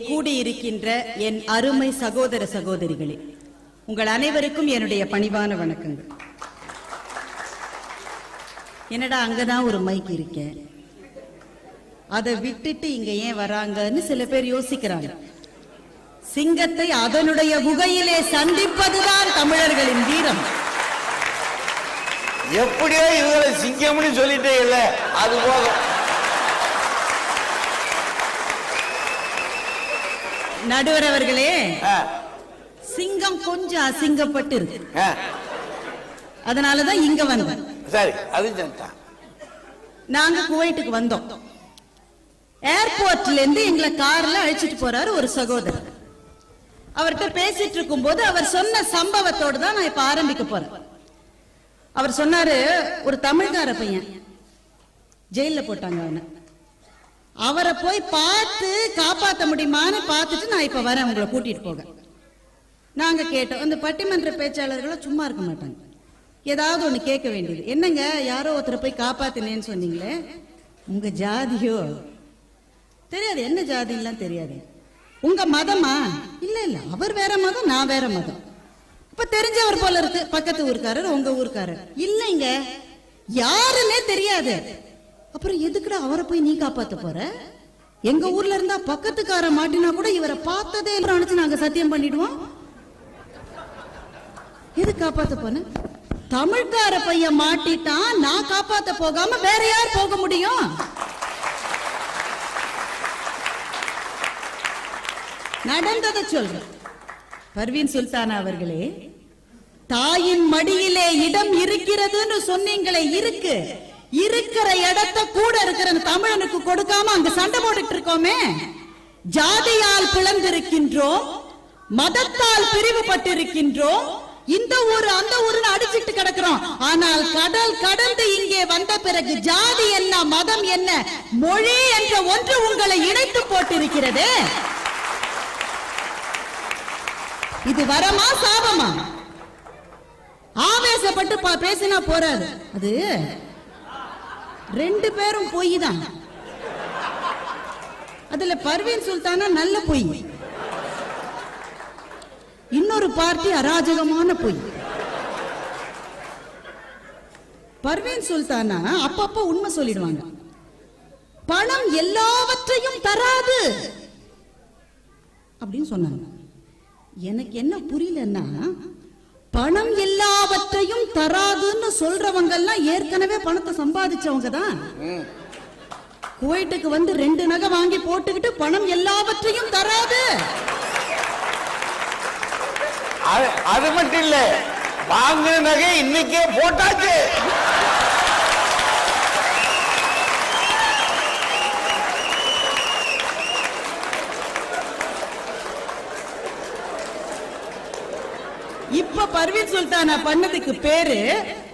கூடியிருக்கின்ற என் அருமை சகோதர சகோதரிகளே, உங்கள் அனைவருக்கும் என்னுடைய பணிவான வணக்கங்கள். என்னடா அங்கதான் ஒரு மைக் இருக்கேன், அதை விட்டுட்டு இங்க ஏன் வராங்கன்னு சில பேர் யோசிக்கிறாங்க. சிங்கத்தை அதனுடைய குகையிலே சந்திப்பதுதான் தமிழர்களின் வீரம். எப்படியோ இவங்களை சிங்கம்னு சொல்லிட்டே இல்ல, அது போதும். நடுவர் அவர்களே, சிங்கம் கொஞ்சம் அசிங்கப்பட்டு இருக்கு, அதனாலதான் இங்க வந்தோம். சரி, அது நாங்க குவைட்டுக்கு வந்தோம். ஏர்போர்ட்ல இருந்து எங்களை கார்ல அழைச்சிட்டு போறாரு ஒரு சகோதரர். அவர்கிட்ட பேசிட்டு இருக்கும் போது அவர் சொன்ன சம்பவத்தோடு தான் நான் இப்ப ஆரம்பிக்க போறேன். அவர் சொன்னாரு, ஒரு தமிழ்கார பையன் ஜெயில போட்டாங்க, அவரை போய் பார்த்து காப்பாற்ற முடியுமான்னு பார்த்துட்டு நான் இப்ப வரேன் உங்களை கூட்டிட்டு போக. நாங்க கேட்டோம், அந்த பட்டிமன்ற பேச்சாளர்களும் சும்மா இருக்க மாட்டாங்க, ஏதாவது ஒண்ணு கேட்க வேண்டியது. என்னங்க, யாரோ ஒருத்தரை போய் காப்பாத்தினேன்னு சொன்னீங்களே, உங்க ஜாதியோ? தெரியாது. என்ன ஜாதிலாம் தெரியாது. உங்க மதமா? இல்ல இல்ல, அவர் வேற மதம், நான் வேற மதம். இப்ப தெரிஞ்சவர் போல இருக்கு, பக்கத்து ஊருக்காரர், உங்க ஊருக்காரர். இல்லைங்க, யாருன்னே தெரியாது. அப்புறம் எதுக்குடா அவரை போய் நீ காப்பாத்த போற? எங்க ஊர்ல இருந்தா பக்கத்துக்கார மாட்டினா கூட இவரை பார்த்ததே நினைச்சு நாங்க சத்தியம் பண்ணிடுவோம். எது காப்பாத்த போன? தமிழ்கார பையன் மாட்டிட்டான், நான் காப்பாத்த போகாம வேற யார் போக முடியும்? நடந்ததை சொல்றேன். பர்வீன் சுல்தானா அவர்களே, தாயின் மடியிலே இடம் இருக்கிறதுன்னு சொன்னீங்களே, இருக்கு. இருக்கிற இடத்தை கூட இருக்கிற தமிழனுக்கு கொடுக்காம அங்க சண்டை போட்டுட்டு இருக்கோமே. ஜாதியால் பிளந்திருக்கின்றோம், மதத்தால் பிரிவுபட்டிருக்கின்றோம், இந்த ஊரு அந்த ஊருன்னு அடிச்சிட்டு கிடக்கிறோம். ஆனால் கடல் கடந்து இங்கே வந்த பிறகு ஜாதி என்ன, மதம் என்ன, மொழி என்ற ஒன்று உங்களை இணைத்து போட்டிருக்கிறது. இது வரமா சாபமா? ஆவேசப்பட்டு பேசினா போறாது. அது ரெண்டு பேரும் பொய் தான். அதுல பர்வீன் சுல்தானா நல்ல பொய், இன்னொரு பார்ட்டி அராஜகமான பொய். பர்வீன் சுல்தானா அப்பப்ப உண்மை சொல்லிடுவாங்க. பணம் எல்லாவற்றையும் தராது அப்படின்னு சொன்னாங்க. எனக்கு என்ன புரியலன்னா, பணம் எல்லாவற்றையும் தராதுன்னு சொல்றவங்க எல்லாம் ஏற்கனவே பணத்தை சம்பாதிச்சவங்க தான். குவைட்டுக்கு வந்து 2 நகை வாங்கி போட்டுக்கிட்டு பணம் எல்லாவற்றையும் தராது. அது மட்டும் இல்ல, வாங்கின நகை இன்னைக்கே போட்டாச்சு. இப்ப பர்வீன் சுல்தானா பண்ணதுக்கு பேரு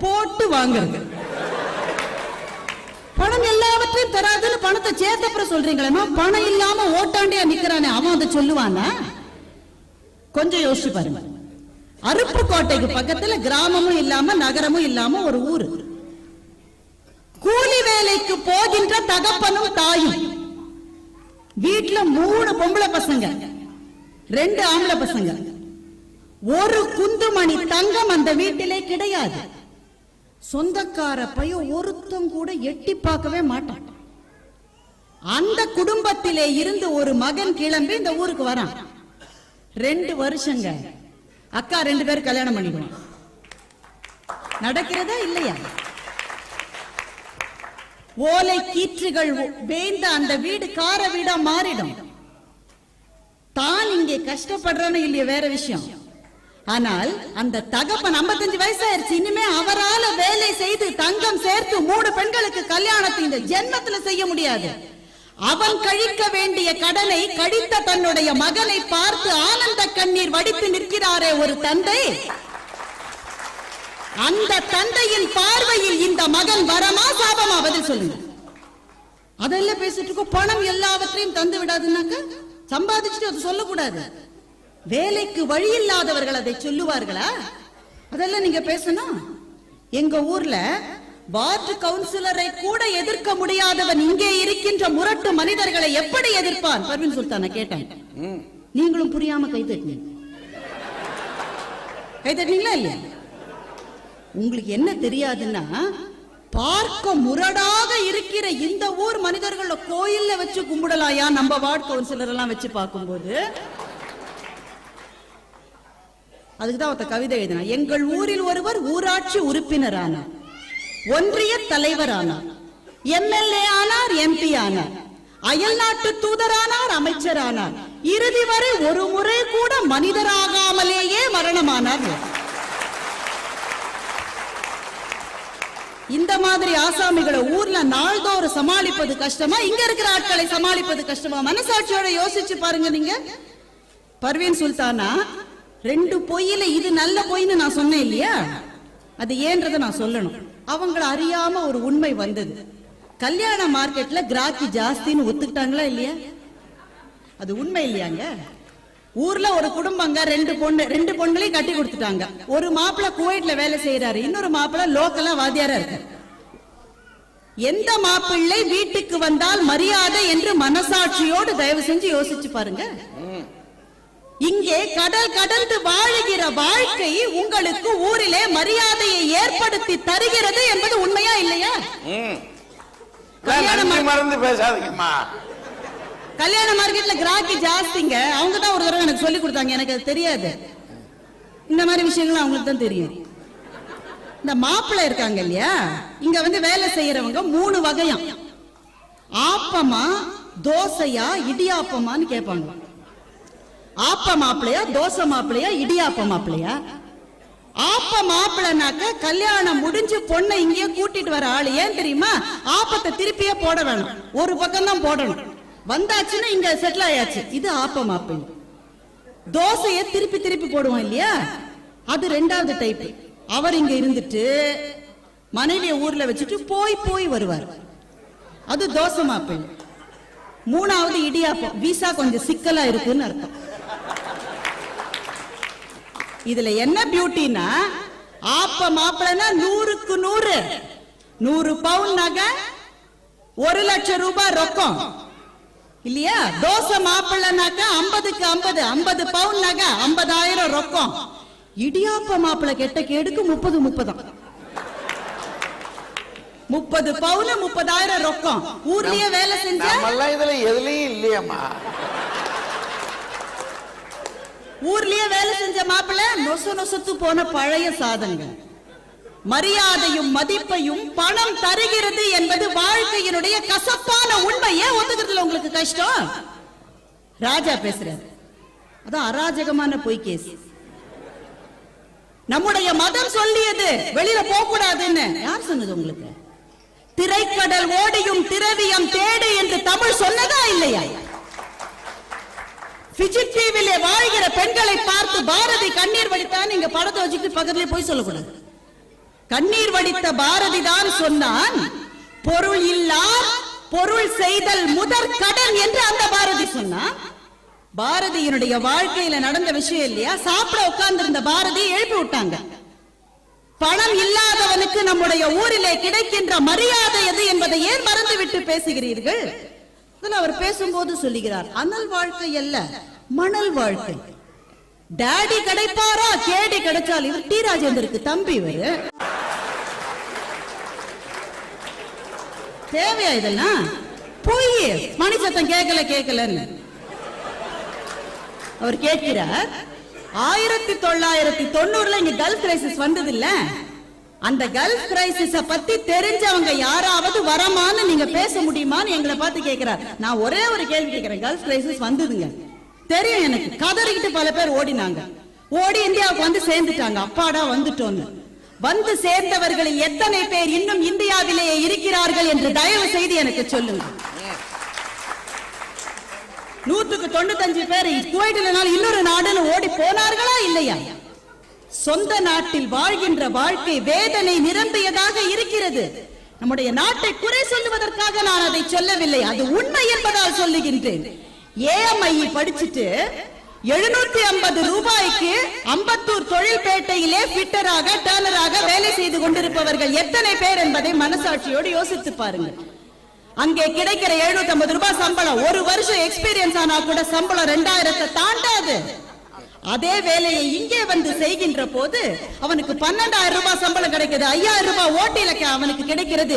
போட்டு வாங்குறது. பணம் எல்லாவற்றையும் தராதுன்னு பணத்தை சேர்த்தப்புறம் சொல்றீங்களா? பணம் இல்லாம ஓட்டாண்டியா நிக்கிறானே, அவன் அதை சொல்லுவானா? கொஞ்சம் யோசிச்சு பாருங்க. அருப்புக்கோட்டைக்கு பக்கத்துல கிராமமும் இல்லாம நகரமும் இல்லாம ஒரு ஊரு. கூலி வேலைக்கு போகின்ற தகப்பனும் தாயும், வீட்டுல 3 பொம்பளை பசங்க, 2 ஆம்பளை பசங்க. ஒரு குந்துமணி தங்கம் அந்த வீட்டிலே கிடையாது. சொந்தக்கார பையன் ஒருத்தம் கூட எட்டி பார்க்கவே மாட்டான். அந்த குடும்பத்திலே இருந்து ஒரு மகன் கிளம்பி இந்த ஊருக்கு வரான். 2 வருஷங்க, அக்கா 2 பேர் கல்யாணம் பண்ணிடுவான். நடக்கிறதா இல்லையா? ஓலை கீற்றுகள் வேந்த அந்த வீடு கார வீடா மாறிடும். தான் இங்கே கஷ்டப்படுறான்னு இல்லையா வேற விஷயம். ஆனால் அந்த தகப்பன் 55 வயசாயிருச்சு, இனிமே அவரால் வேலை செய்து தங்கம் சேர்த்து 3 பெண்களுக்கு கல்யாணத்தை இந்த ஜென்மத்துல செய்ய முடியாது. அவன் கழிக்க வேண்டிய கடனை கழித்த தன்னுடைய மகனை பார்த்து ஆனந்த கண்ணீர் வடித்து நிற்கிறாரே ஒரு தந்தை. அந்த தந்தையின் பார்வையில் இந்த மகன் வரமா சாபமா? பதில் சொல்லுங்க. அதெல்லாம் பேசிட்டு இருக்கோம். பணம் எல்லாவற்றையும் தந்து விடாதுன்னாக்க சம்பாதிச்சுட்டு அது சொல்லக்கூடாது. வேலைக்கு வழி இல்லாதவர்கள் அதை சொல்லுவார்களா? அதெல்லாம் நீங்க பேசணும். எங்க ஊர்ல வார்டு கவுன்சிலரை கூட எதிர்க்க முடியாதவன் இங்கே இருக்கின்ற முரட்டு மனிதர்களை எப்படி எதிர்ப்பான்? பர்வீன் சுல்தானை கேட்டேன். நீங்களும் புரியாம கை தட்டினீங்களா இல்லையா? உங்களுக்கு என்ன தெரியாதுன்னா, பார்க்க முரடாக இருக்கிற இந்த ஊர் மனிதர்கள கோயில்ல வச்சு கும்பிடலாயா நம்ம வார்டு கவுன்சிலர் எல்லாம் வச்சு பார்க்கும்போது? அதுக்குதான் ஒருத்த கவிதை எழுதினா, எங்கள் ஊரில் ஒருவர் ஊராட்சி உறுப்பினரானார், ஒன்றிய தலைவரானார், எம்எல்ஏ ஆனார், எம்பி ஆனார், அயல் நாட்டு தூதரானார், அமைச்சரானார், இறுதி வரை ஒரு முறை கூட மனிதராகாமலேயே மரணமானார். இந்த மாதிரி ஆசாமிகளை ஊர்ல நாள்தோறும் சமாளிப்பது கஷ்டமா, இங்க இருக்கிற ஆட்களை சமாளிப்பது கஷ்டமா? மனசாட்சியோட யோசிச்சு பாருங்க நீங்க. பர்வீன் சுல்தானா 2 பொய்யில இது நல்ல பொய்ன்னு நான் சொன்னேன் இல்லையா? அது ஏன்றத நான் சொல்லணும். அவங்கள அறியாம ஒரு உண்மை வந்தது. கல்யாண மார்க்கெட்ல கிராக்கி ஜாஸ்தின்னு ஒத்துக்கிட்டாங்களா இல்லையா? அது உண்மை இல்லையாங்க? ஊர்ல ஒரு குடும்பங்க 2 பொண்ணுகளையும் கட்டி கொடுத்துட்டாங்க. ஒரு மாப்பிள்ள குவைட்ல வேலை செய்யறாரு, இன்னொரு மாப்பிள்ள லோக்கலா வாத்தியாரா இருக்கு. எந்த மாப்பிள்ளை வீட்டுக்கு வந்தால் மரியாதை என்று மனசாட்சியோடு தயவு செஞ்சு யோசிச்சு பாருங்க. இங்கே கடல் கடந்து வாழுகிற வாழ்க்கை உங்களுக்கு ஊரிலே மரியாதையை ஏற்படுத்தி தருகிறது என்பது உண்மையா இல்லையா? மறந்து பேசாதீங்கம்மா. கல்யாண மார்க்கெட்ல கிராக்கி ஜாஸ்திங்க. அவங்க தான் ஒரு தடவை எனக்கு சொல்லி கொடுத்தாங்க, எனக்கு அது தெரியாது. இந்த மாதிரி விஷயங்கள் அவங்களுக்கு தான் தெரியும். இந்த மாப்பிள்ளை இருக்காங்க இல்லையா, இங்க வந்து வேலை செய்யறவங்க 3 வகையா, ஆப்பமா, தோசையா, இடியாப்பமான்னு கேட்பாங்க. ஆப்ப மாப்பிள்ளையா, தோசை மாப்பிள்ளையா, இடியாப்ப மாப்பிள்ளையா? ஆப்ப மாப்பிள்ளைனாக்க கல்யாணம் முடிஞ்சு பொண்ணை இங்கேயே கூட்டிட்டு வர ஆளு. ஏன் தெரியுமா? ஆப்பத்தை திருப்பியே போட வேணும், ஒரு பக்கம் தான் போடணும். வந்தாச்சுன்னா இங்க செட்டில் ஆயாச்சு. இது ஆப்ப மாப்பிள்ளை. தோசையை திருப்பி திருப்பி போடுவோம் இல்லையா, அது 2வது டைப். அவர் இங்க இருந்துட்டு மனைவிய ஊர்ல வச்சுட்டு போய் போய் வருவார், அது தோசை மாப்பிள்ளை. 3வது இடியாப்பம். வீசா கொஞ்சம் சிக்கலா இருக்குன்னு அர்த்தம். இதுல என்ன பியூட்டினா, ஆப்ப மாப்பிள்ளைனா 100க்கு 100, 100 பவுன் நகை, 1 லட்சம் ரூபாய் ரொக்கம் இல்லையா? தோசை மாப்பிள்ளைனாக்க 50க்கு 50, 50 பவுன் நகை, 50,000 ரொக்கம். இடியாப்ப மாப்பிள்ளை கெட்ட கேடுக்கு 30 30 பவுன் 30,000 ரொக்கம். ஊர்லயே வேலை செஞ்சா இதுல எதுலயும் இல்லையம்மா. ஊர்லயே வேலை செஞ்ச மாப்பிள்ளை நொசத்து போன பழைய சாதங்கள். மரியாதையும் மதிப்பையும் பணம் தருகிறது என்பது வாழ்க்கையினுடைய கசப்பான உண்மையே ஒத்துக்கிறதுல உங்களுக்கு கஷ்டம். ராஜா பேசுறாரு, அதான் அராஜகமான பொய் கேஸ். நம்முடைய மதம் சொல்லியது வெளியில போக கூடாதுன்னு யார் சொன்னது உங்களுக்கு? திரைக்கடல் ஓடியும் திரவியம் தேடு என்று தமிழ் சொன்னதா இல்லையா? பிஜிடிவிலே வாழ்கிற பெண்களை பார்த்து பாரதி கண்ணீர் வடித்தான். நீங்க படத்தை வச்சுட்டு பக்கத்திலே போய் சொல்லக்கூடாது. கண்ணீர் வடித்த பாரதி தான் சொன்னான், பொருள் இல்லார் பொருள் செய்தல் முதற் கடன் என்று அந்த பாரதி சொன்னான். பாரதியினுடைய வாழ்க்கையில நடந்த விஷயம் இல்லையா? சாப்பிட உட்கார்ந்து இருந்த பாரதி எழுப்பி விட்டாங்க. பணம் இல்லாதவனுக்கு நம்முடைய ஊரிலே கிடைக்கின்ற மரியாதை எது என்பதை ஏன் மறந்து விட்டு பேசுகிறீர்கள்? அவர் பேசும்போது சொல்லுகிறார், அனல் வாழ்க்கை அல்ல மணல் வாழ்க்கை. டாடி கிடைப்பாரா, கேடி கிடைச்சால். இவர் டி ராஜேந்தருக்கு தம்பி. இவரு தேவையா இதெல்லாம்? போய் மணி சத்தம் கேட்கலன்னு அவர் கேட்கிறார். 1990 இங்க கல்ஃப் கிரைசிஸ் வந்தது இல்ல, அந்த கல்ஃப் கிரைசிஸ பத்தி தெரிஞ்சவங்க யாராவது வரமான்னு நீங்க பேச முடியுமான்னு எங்களை பார்த்து கேட்கிறார். நான் ஒரே ஒரு கேள்வி கேட்கிறேன், கல்ஃப் கிரைசிஸ் வந்ததுங்க தெரியும் எனக்கு, கதறிக்கிட்டு பல பேர் ஓடினாங்க, ஓடி இந்தியாவுக்கு வந்து சேர்ந்துட்டாங்க. அப்பாடா வந்துட்டோன்னு. வந்து சேர்ந்தவர்களில் எத்தனை பேர் இன்னும் இந்தியாவிலேயே இருக்கிறார்கள் என்று தயவு செய்து எனக்கு சொல்லுங்க. 100க்கு 95 பேர் குவைட்டில் இன்னொரு நாடுன்னு ஓடி போனார்களா இல்லையா? சொந்த நாட்டில் வாழ்கின்ற வாழ்க்கை வேதனை நிரம்பியதாக இருக்கிறது. நம்முடைய நாட்டை குறை சொல்லுவதற்காக நான் அதை சொல்லவில்லை, அது உண்மை என்பதால் சொல்லுகின்றேன். ஏஎம்ஐ படிச்சுட்டு 750 ரூபாய்க்கு அம்பத்தூர் தொழில்பேட்டையிலே ஃபிட்டராக டர்னராக வேலை செய்து கொண்டிருப்பவர்கள் எத்தனை பேர் என்பதை மனசாட்சியோடு யோசித்து பாருங்கள். அங்கே கிடைக்கிற 750 ரூபாய் சம்பளம், ஒரு வருஷம் எக்ஸ்பீரியன்ஸ் ஆனா கூட சம்பளம் 2000 தாண்டாது. அதே வேலையை இங்கே வந்து செய்கின்ற போது அவனுக்கு 12,000 ரூபாய் சம்பளம் கிடைக்கிறது, 5,000 ரூபாய் ஓட்டில அவனுக்கு கிடைக்கிறது.